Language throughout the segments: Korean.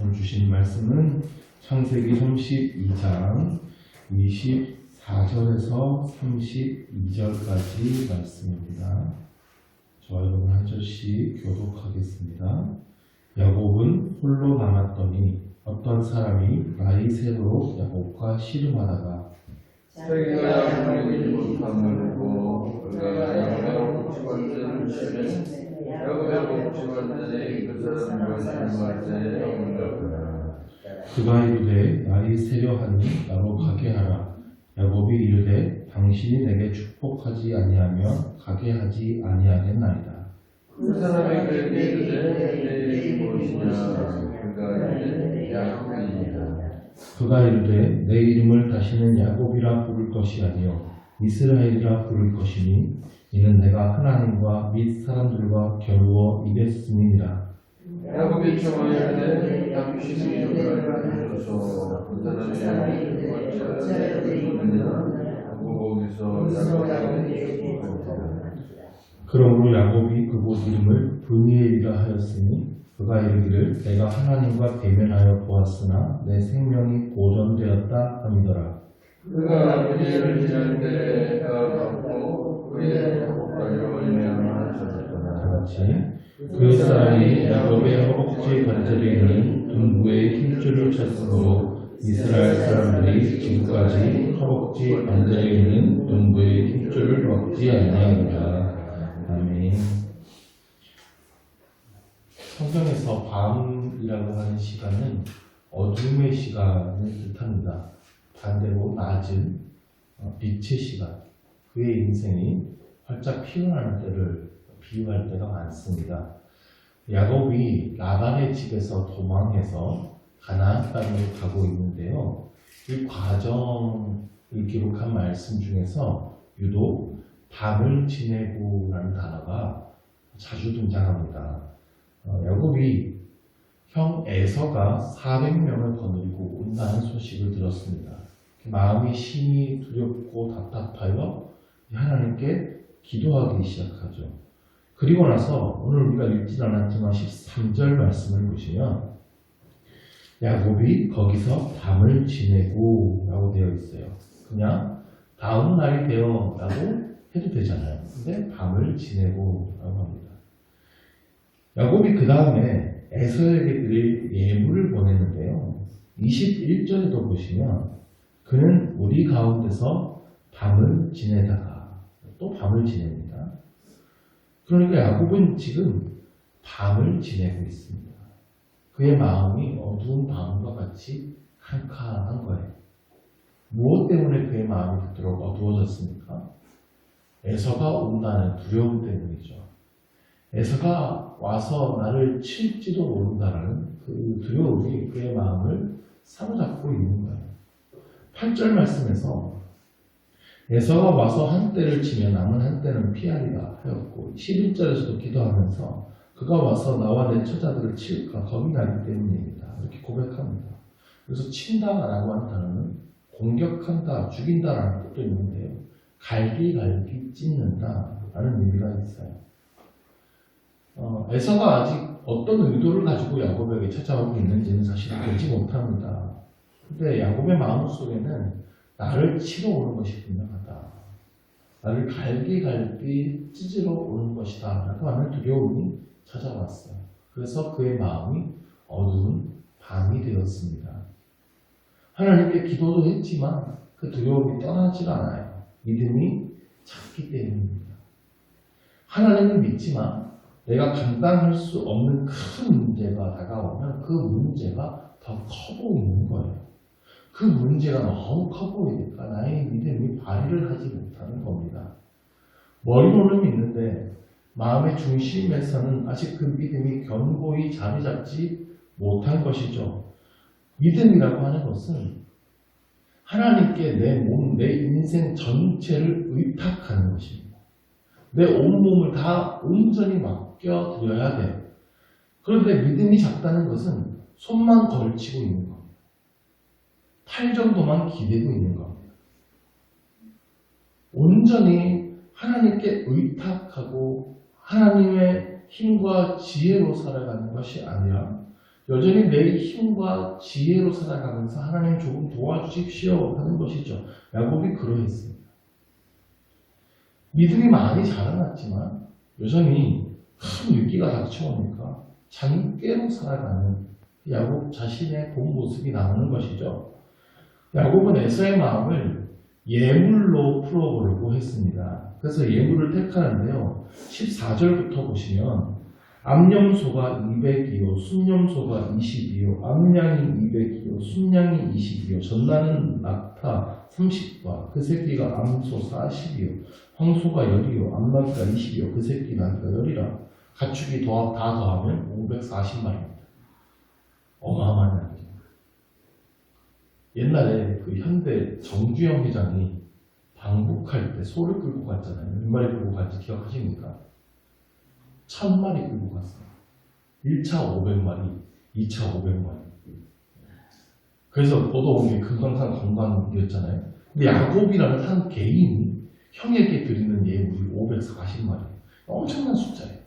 오늘 주신 말씀은 창세기 32장 24절에서 32절까지 말씀입니다. 저와 여러분 한 절씩 교독하겠습니다. 야곱은 홀로 남았더니 어떤 사람이 나이새로 야곱과 씨름하다가 자기가 부리지 못함을 보고 그가 야곱의 복지관들을 치매 야곱의 복지관들이 그 사람과 영문하더라. 그가 이르되 날이 새려하니 나로 가게 하라. 야곱이 이르되 당신이 내게 축복하지 아니하면 가게 하지 아니하겠나이다. 그 사람이 그에게 이르되 내 이름이 무엇이냐. 그가 이르되 야곱이니라. 그가 이르되 내 이름을 다시는 야곱이라 부를 것이 아니요 이스라엘이라 부를 것이니 이는 내가 하나님과 및 사람들과 겨루어 이겼음이니라. 야곱이 청하여되 당신이 여호와를 주소서. 그 사람이 어찌하여 내 이름이냐 하고 거기서 야곱에게 축복하더라. 그러므로 야곱이 그곳 이름을 브니엘이라 하였으니 그가 이르기를 내가 하나님과 대면하여 보았으나 내 생명이 보존되었다 함이더라. 그가 아버지를 지날 때 해가 떴고 그의 야곱과로 말미암아 젖었더라. 다같이 그 사람이 야곱의 허벅지 관절에 있는 둔부의 힘줄을 쳤으므로 이스라엘 사람들이 지금까지 허벅지 관절에 있는 둔부의 힘줄을 먹지 아니하니라. 아멘. 성경에서 밤이라고 하는 시간은 어둠의 시간을 뜻합니다. 반대로 낮은 빛의 시간, 그의 인생이 활짝 피어나는 때를 비유할 때가 많습니다. 야곱이 라반의 집에서 도망해서 가나안 땅으로 가고 있는데요. 이 과정을 기록한 말씀 중에서 유독 밤을 지내고라는 단어가 자주 등장합니다. 야곱이 형 에서가 400명을 거느리고 온다는 소식을 들었습니다. 마음이 심히 두렵고 답답하여 하나님께 기도하기 시작하죠. 그리고 나서 오늘 우리가 읽진 않았지만 13절 말씀을 보시면 야곱이 거기서 밤을 지내고 라고 되어 있어요. 그냥 다음 날이 되어 라고 해도 되잖아요. 근데 밤을 지내고 라고 합니다. 야곱이 그 다음에 에서에게 드릴 예물을 보내는데요. 21절에도 보시면 그는 우리 가운데서 밤을 지내다가 또 밤을 지냅니다. 그러니까 야곱은 지금 밤을 지내고 있습니다. 그의 마음이 어두운 밤과 같이 캄캄한 거예요. 무엇 때문에 그의 마음이 그토록 어두워졌습니까? 에서가 온다는 두려움 때문이죠. 에서가 와서 나를 칠지도 모른다라는 그 두려움이 그의 마음을 사로잡고 있는 거예요. 8절 말씀에서 에서가 와서 한 때를 치면 남은 한 때는 피하리라 하였고 11절에서도 기도하면서 그가 와서 나와 내 처자들을 칠까 겁이 나기 때문입니다. 이렇게 고백합니다. 그래서 친다라고 하는 단어는 공격한다, 죽인다라는 뜻도 있는데요. 갈기갈기 찢는다라는 의미가 있어요. 에서가 아직 어떤 의도를 가지고 야곱에게 찾아오고 있는지는 사실 알지 못합니다. 근데 야곱의 마음속에는 나를 치러 오는 것이 분명하다. 나를 갈기갈기 찢으러 오는 것이다. 라고 하는 두려움이 찾아왔어요. 그래서 그의 마음이 어두운 밤이 되었습니다. 하나님께 기도도 했지만 그 두려움이 떠나질 않아요. 믿음이 작기 때문입니다. 하나님을 믿지만 내가 감당할 수 없는 큰 문제가 다가오면 그 문제가 더 커 보이는 거예요. 그 문제가 너무 커 보이니까 나의 믿음이 발휘를 하지 못하는 겁니다. 머리로는 믿는데 마음의 중심에서는 아직 그 믿음이 견고히 자리 잡지 못한 것이죠. 믿음이라고 하는 것은 하나님께 내 몸, 내 인생 전체를 의탁하는 것입니다. 내 온몸을 다 온전히 맡겨드려야 돼요. 그런데 믿음이 작다는 것은 손만 걸치고 있는 겁니다. 팔 정도만 기대고 있는 겁니다. 온전히 하나님께 의탁하고 하나님의 힘과 지혜로 살아가는 것이 아니라 여전히 내 힘과 지혜로 살아가면서 하나님 조금 도와주십시오 하는 것이죠. 야곱이 그러했습니다. 믿음이 많이 자라났지만 여전히 큰 위기가 닥쳐오니까 잠깨로 살아가는 야곱 자신의 본 모습이 나오는 것이죠. 야곱은 에서의 마음을 예물로 풀어보려고 했습니다. 그래서 예물을 택하는데요. 14절부터 보시면 암염소가 200이요, 순염소가 20이요, 암양이 200이요, 순양이 20이요, 전나는 낙타 30과 그 새끼가 암소 40이요, 황소가 10이요, 암나귀가 20이요, 그 새끼 나귀가 10이라 가축이 다 더하면 540마리입니다. 어마어마한 양이죠. 옛날에 그 현대 정주영 회장이 방북할 때 소를 끌고 갔잖아요. 몇 마리 끌고 갈지 기억하십니까? 1000마리 끌고 갔어요. 1차 500마리, 2차 500마리. 그래서 얻어온 게 금강산 관광이었잖아요. 근데 야곱이라는 한 개인이 형에게 드리는 예물이 540마리. 엄청난 숫자예요.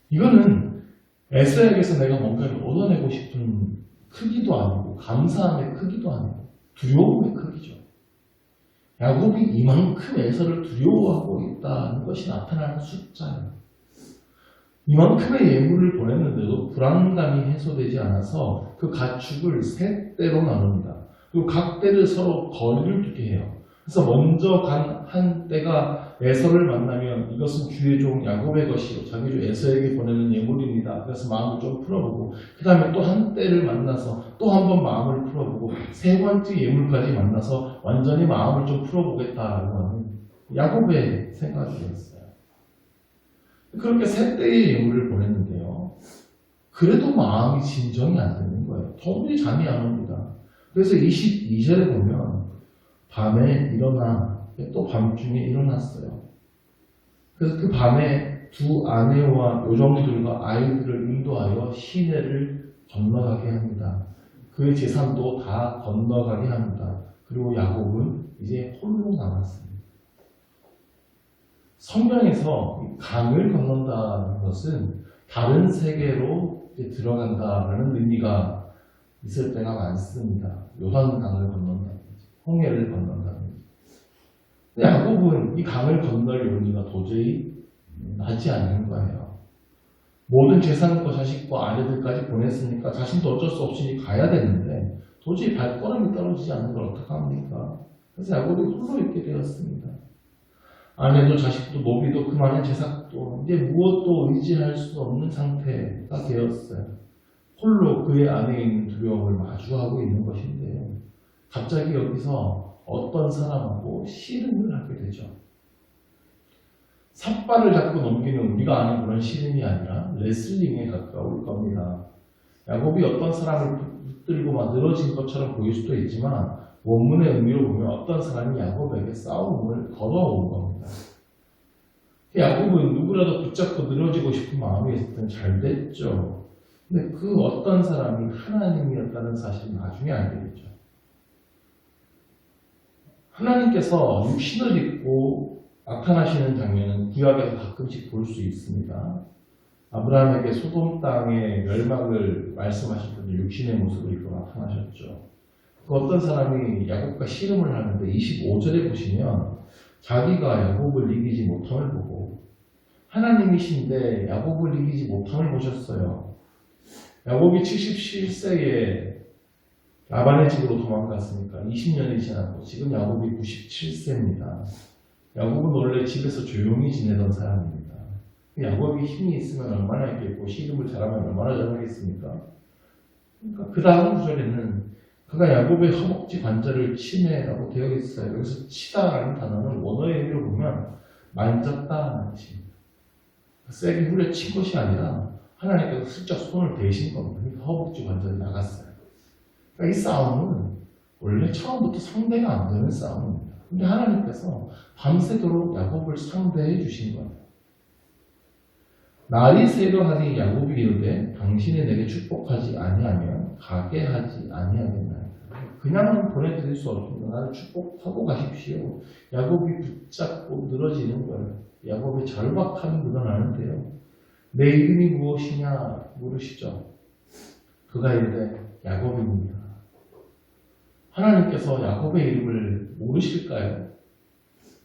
이거는 에서에게서 내가 뭔가를 얻어내고 싶은 크기도 아니고 감사함의 크기도 아니고 두려움의 크기죠. 야곱이 이만큼 에서를 두려워하고 있다는 것이 나타나는 숫자예요. 이만큼의 예물을 보냈는데도 불안감이 해소되지 않아서 그 가축을 세 떼로 나눕니다. 그리고 각 떼를 서로 거리를 두게 해요. 그래서 먼저 간 한 떼가 에서를 만나면 이것은 주의 종 야곱의 것이요 자기 주 에서에게 보내는 예물입니다. 그래서 마음을 좀 풀어보고 그 다음에 또 한 떼를 만나서 또 한 번 마음을 풀어보고 세 번째 예물까지 만나서 완전히 마음을 좀 풀어보겠다라고 하는 야곱의 생각이었어요. 그렇게 세 떼의 예물을 보냈는데요. 그래도 마음이 진정이 안 되는 거예요. 도무지 잠이 안 옵니다. 그래서 22절에 보면 밤에 일어나 또 밤중에 일어났어요. 그래서 그 밤에 두 아내와 요정들과 아이들을 인도하여 시내를 건너가게 합니다. 그 재산도 다 건너가게 합니다. 그리고 야곱은 이제 홀로 남았습니다. 성경에서 강을 건넌다는 것은 다른 세계로 이제 들어간다라는 의미가 있을 때가 많습니다. 요단강을 건넌다든지 홍해를 건넌다든지. 야곱은 이 강을 건널 용기가 도저히 나지 않는 거예요. 모든 재산과 자식과 아내들까지 보냈으니까 자신도 어쩔 수 없이 가야 되는데 도저히 발걸음이 떨어지지 않는 걸 어떡합니까? 그래서 야곱이 홀로 있게 되었습니다. 아내도 자식도 노비도 그 많은 재산도 이제 무엇도 의지할 수 없는 상태가 되었어요. 홀로 그의 안에 있는 두려움을 마주하고 있는 것인데요. 갑자기 여기서 어떤 사람하고 씨름을 하게 되죠. 삿발을 잡고 넘기는 우리가 아는 그런 씨름이 아니라 레슬링에 가까울 겁니다. 야곱이 어떤 사람을 붙들고 막 늘어진 것처럼 보일 수도 있지만 원문의 의미로 보면 어떤 사람이 야곱에게 싸움을 걸어온 겁니다. 야곱은 누구라도 붙잡고 늘어지고 싶은 마음이 있을 땐 잘 됐죠. 근데 그 어떤 사람이 하나님이었다는 사실을 나중에 알게 되죠. 하나님께서 육신을 입고 나타나시는 장면은 구약에서 가끔씩 볼 수 있습니다. 아브라함에게 소돔 땅의 멸망을 말씀하실 때도 육신의 모습을 입고 나타나셨죠. 그 어떤 사람이 야곱과 씨름을 하는데 25절에 보시면 자기가 야곱을 이기지 못함을 보고 하나님이신데 야곱을 이기지 못함을 보셨어요. 야곱이 77세에 라반의 집으로 도망갔으니까 20년이 지났고 지금 야곱이 97세입니다. 야곱은 원래 집에서 조용히 지내던 사람입니다. 야곱이 힘이 있으면 얼마나 있겠고 씨름을 잘하면 얼마나 잘하겠습니까? 그러니까 그 다음 구절에는 그가 야곱의 허벅지 관절을 치매라고 되어 있어요. 여기서 치다라는 단어는 원어의 의미로 보면 만졌다는 뜻입니다. 세게 후려친 것이 아니라 하나님께서 슬쩍 손을 대신 겁니다. 그러니까 허벅지 관절이 나갔어요. 그러니까 이 싸움은 원래 처음부터 상대가 안 되는 싸움입니다. 근데 하나님께서 밤새도록 야곱을 상대해 주신 거예요. 날이 새도하니 야곱이 이르되 당신이 내게 축복하지 아니하면 가게 하지 아니하겠나이다. 그냥 보내드릴 수 없습니다. 나를 축복하고 가십시오. 야곱이 붙잡고 늘어지는 거예요. 야곱의 절박함이 늘어나는데요. 내 이름이 무엇이냐 물으시죠. 그가 이르되 야곱입니다. 하나님께서 야곱의 이름을 모르실까요?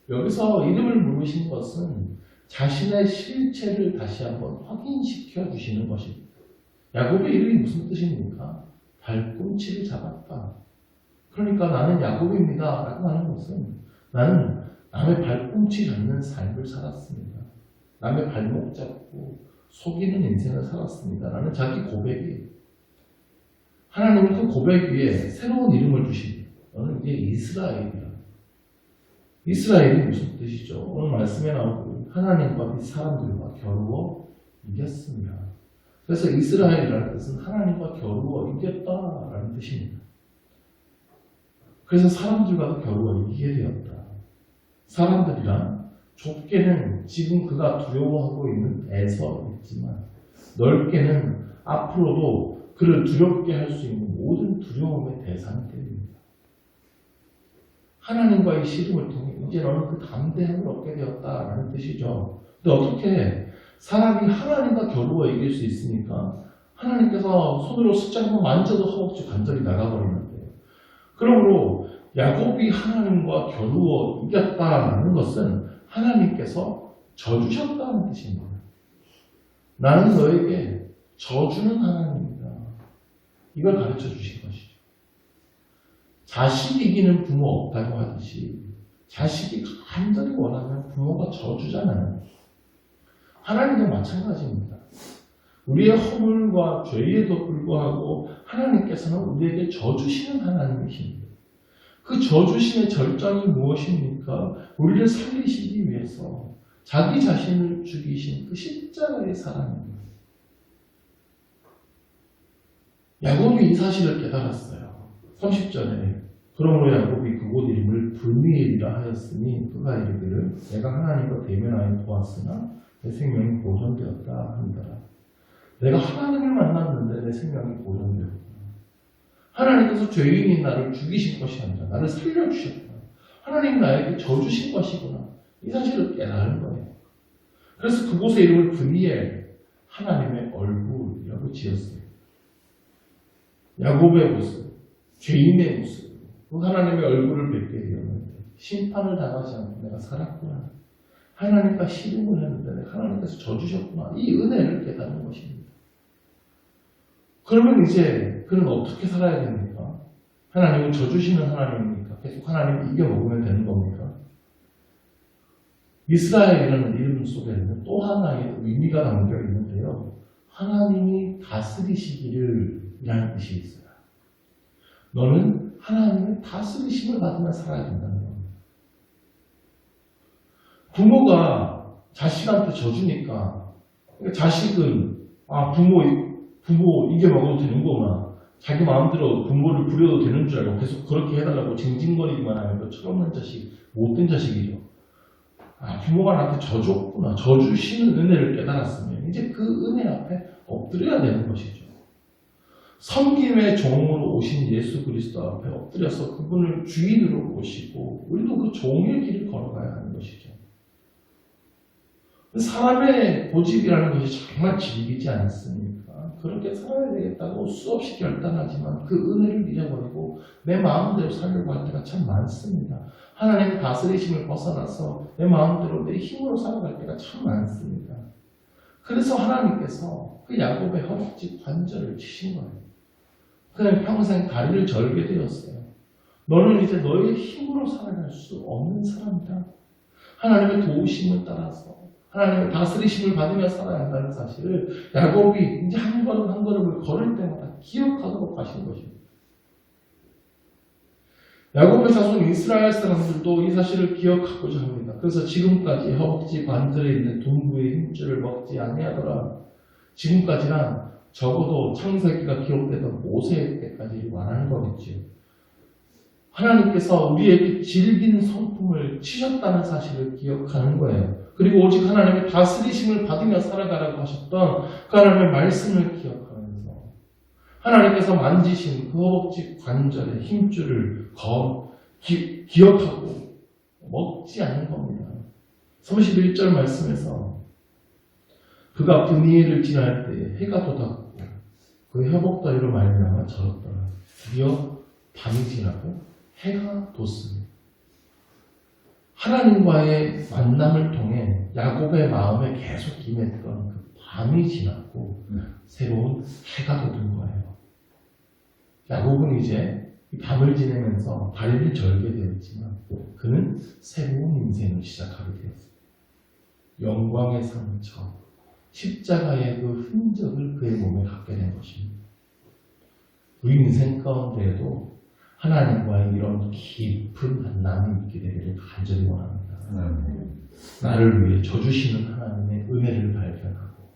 여기서 이름을 모르신 것은 자신의 실체를 다시 한번 확인시켜 주시는 것입니다. 야곱의 이름이 무슨 뜻입니까? 발꿈치를 잡았다. 그러니까 나는 야곱입니다 라고 하는 것은 나는 남의 발꿈치 잡는 삶을 살았습니다. 남의 발목 잡고 속이는 인생을 살았습니다 라는 자기 고백이에요. 하나님은 그 고백 위에 새로운 이름을 주십니다. 너는 이제 이스라엘이라. 이스라엘이 무슨 뜻이죠? 오늘 말씀에 나오고 하나님과 및 사람들과 겨루어 이겼습니다. 그래서 이스라엘이라는 뜻은 하나님과 겨루어 이겼다라는 뜻입니다. 그래서 사람들과도 겨루어 이기게 되었다. 사람들이란 좁게는 지금 그가 두려워하고 있는 에서있지만 넓게는 앞으로도 그를 두렵게 할 수 있는 모든 두려움의 대상들입니다. 하나님과의 씨름을 통해 이제 너는 그 담대함을 얻게 되었다라는 뜻이죠. 근데 어떻게 사람이 하나님과 겨루어 이길 수 있습니까? 하나님께서 손으로 숫자 한번 만져도 허벅지 관절이 나가버리는데요. 그러므로 야곱이 하나님과 겨루어 이겼다는 것은 하나님께서 져주셨다는 뜻입니다. 나는 너에게 져주는 하나님이다. 이걸 가르쳐 주신 것이죠. 자식이 이기는 부모 없다고 하듯이 자식이 간절히 원하면 부모가 져주잖아요. 하나님도 마찬가지입니다. 우리의 허물과 죄에도 불구하고 하나님께서는 우리에게 져주시는 하나님이십니다. 그 져주심의 절정이 무엇입니까? 우리를 살리시기 위해서 자기 자신을 죽이신 그 십자가의 사랑입니다. 야곱이 이 사실을 깨달았어요. 30절에 그러므로 야곱이 그곳 이름을 브니엘이라 하였으니 그가 이르기를 내가 하나님과 대면하여 보았으나 내 생명이 보존되었다 하니라. 내가 하나님을 만났는데 내 생명이 보존되었다. 하나님께서 죄인인 나를 죽이신 것이 아니라 나를 살려주셨다. 하나님 나에게 져주신 것이구나. 이 사실을 깨달은 거예요. 그래서 그곳의 이름을 브니엘, 하나님의 얼굴이라고 지었어요. 야곱의 모습, 죄인의 모습, 그 하나님의 얼굴을 뵙게 되었는데 심판을 당하지 않고 내가 살았구나. 하나님과 씨름을 했는데 하나님께서 져주셨구나. 이 은혜를 깨닫는 것입니다. 그러면 이제 그는 어떻게 살아야 됩니까? 하나님은 져주시는 하나님입니까? 계속 하나님을 이겨먹으면 되는 겁니까? 이스라엘이라는 이름 속에는 또 하나의 의미가 담겨 있는데요. 하나님이 다스리시기를 이라는 뜻이 있어요. 너는 하나님의 다스리심을 받으며 살아야 된다는 겁니다. 부모가 자식한테 져주니까 자식은 부모 이겨먹어도 되는구나. 자기 마음대로 부모를 부려도 되는 줄 알고 계속 그렇게 해달라고 징징거리기만 하면 그 철없는 자식, 못된 자식이죠. 부모가 나한테 져줬구나. 져주시는 은혜를 깨달았으면 이제 그 은혜 앞에 엎드려야 되는 것이죠. 섬김의 종으로 오신 예수 그리스도 앞에 엎드려서 그분을 주인으로 모시고 우리도 그 종의 길을 걸어가야 하는 것이죠. 사람의 고집이라는 것이 정말 질기지 않습니까? 그렇게 살아야 되겠다고 수없이 결단하지만 그 은혜를 잃어버리고 내 마음대로 살려고 할 때가 참 많습니다. 하나님의 다스리심을 벗어나서 내 마음대로 내 힘으로 살아갈 때가 참 많습니다. 그래서 하나님께서 그 야곱의 허벅지 관절을 치신 거예요. 그냥 평생 다리를 절게 되었어요. 너는 이제 너의 힘으로 살아갈 수 없는 사람이다. 하나님의 도우심을 따라서 하나님의 다스리심을 받으며 살아야 한다는 사실을 야곱이 이제 한 걸음 한 걸음을 걸을 때마다 기억하도록 하신 것입니다. 야곱의 자손 이스라엘 사람들도 이 사실을 기억하고자 합니다. 그래서 지금까지 허벅지 관절에 있는 둥부의 힘줄을 먹지 아니하더라. 지금까지란 적어도 창세기가 기록되던 모세 때까지 말하는 거겠지요. 하나님께서 우리에게 질긴 성품을 치셨다는 사실을 기억하는 거예요. 그리고 오직 하나님의 다스리심을 받으며 살아가라고 하셨던 그 하나님의 말씀을 기억하면서 하나님께서 만지신 그 허벅지 관절의 힘줄을 기억하고 먹지 않는 겁니다. 31절 말씀에서 그가 브니엘을 지날 때 해가 돋았고 그 회복다리로 말미암아 절었더라. 드디어 밤이 지나고 해가 돋습니다. 하나님과의 만남을 통해 야곱의 마음에 계속 임했던 그 밤이 지났고 새로운 해가 돋은 거예요. 야곱은 이제 이 밤을 지내면서 다리를 절게 되었지만 그는 새로운 인생을 시작하게 되었습니다. 영광의 상처, 십자가의 그 흔적을 그의 몸에 갖게 된 것입니다. 우리 인생 가운데에도 하나님과의 이런 깊은 만남이 있게 되기를 간절히 원합니다. 나를 위해 져주시는 하나님의 은혜를 발견하고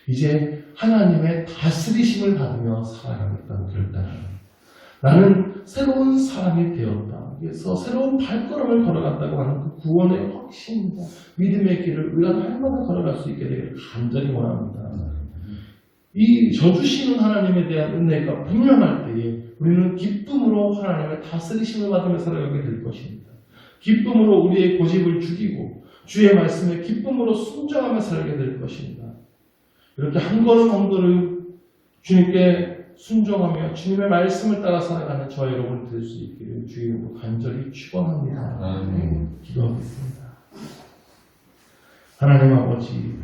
이제 하나님의 다스리심을 받으며 살아가겠다고 결단합니다. 나는 새로운 사람이 되었다. 그래서 새로운 발걸음을 걸어간다고 하는 그 구원의 확신과 믿음의 길을 우리가 날마다 걸어갈 수 있게 되기를 간절히 원합니다. 이 져주시는 하나님에 대한 은혜가 분명할 때에 우리는 기쁨으로 하나님의 다스리심을 받으며 살아가게 될 것입니다. 기쁨으로 우리의 고집을 죽이고 주의 말씀에 기쁨으로 순종하며 살게 될 것입니다. 이렇게 한 걸음 한 걸음 주님께 순종하며 주님의 말씀을 따라 살아가는 저와 여러분이 될 수 있기를 주의 이름으로 간절히 축원합니다. 기도하겠습니다. 하나님 아버지,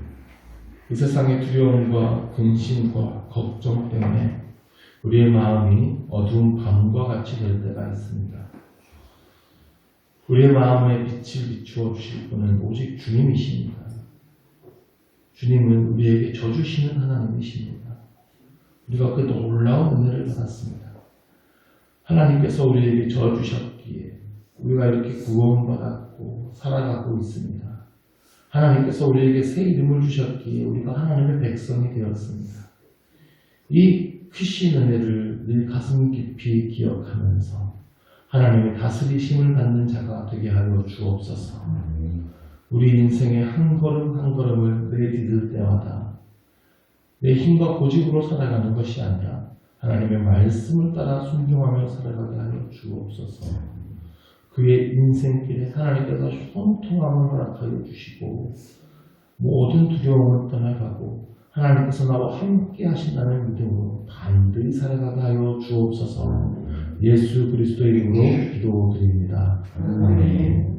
이 세상의 두려움과 근심과 걱정 때문에 우리의 마음이 어두운 밤과 같이 될 때가 있습니다. 우리의 마음에 빛을 비추어 주실 분은 오직 주님이십니다. 주님은 우리에게 져주시는 하나님이십니다. 우리가 그 놀라운 은혜를 받았습니다. 하나님께서 우리에게 져주셨기에 우리가 이렇게 구원받았고 살아가고 있습니다. 하나님께서 우리에게 새 이름을 주셨기에 우리가 하나님의 백성이 되었습니다. 이 크신 은혜를 늘 가슴 깊이 기억하면서 하나님의 다스리심을 받는 자가 되게 하여 주옵소서. 우리 인생의 한 걸음 한 걸음을 내디딜 때마다 내 힘과 고집으로 살아가는 것이 아니라 하나님의 말씀을 따라 순종하며 살아가게 하여 주옵소서. 그의 인생길에 하나님께서 형통함을 허락하여 주시고 모든 두려움을 떠나가고 하나님께서 나와 함께 하신다는 믿음으로 반드시 살아가게 하여 주옵소서. 예수 그리스도의 이름으로 기도드립니다. 아멘.